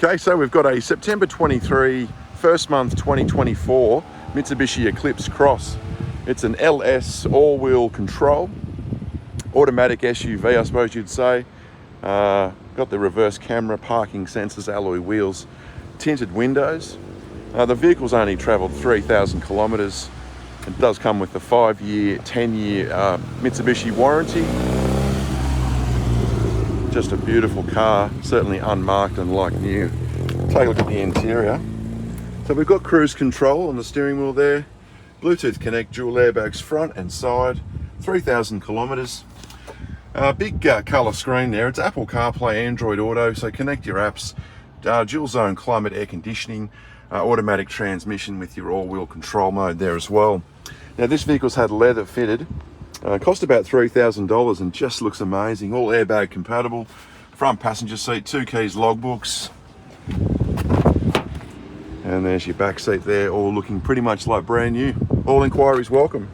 Okay, so we've got a September 23, first month 2024 Mitsubishi Eclipse Cross. It's an LS all-wheel control, automatic SUV, I suppose you'd say. Got the reverse camera, parking sensors, alloy wheels, tinted windows. The vehicle's only travelled 3,000 kilometres. It does come with the 5-year, 10-year Mitsubishi warranty. Just a beautiful car, certainly unmarked and like new. Take a look at the interior. So we've got cruise control on the steering wheel there, Bluetooth Connect, dual airbags front and side, 3,000 kilometres. Big colour screen there. It's Apple CarPlay, Android Auto, so connect your apps. Dual zone climate air conditioning, automatic transmission with your all-wheel control mode there as well. Now this vehicle's had leather fitted. Cost about $3,000 and just looks amazing. All airbag compatible. Front passenger seat, 2 keys, logbooks. And there's your back seat there, all looking pretty much like brand new. All inquiries welcome.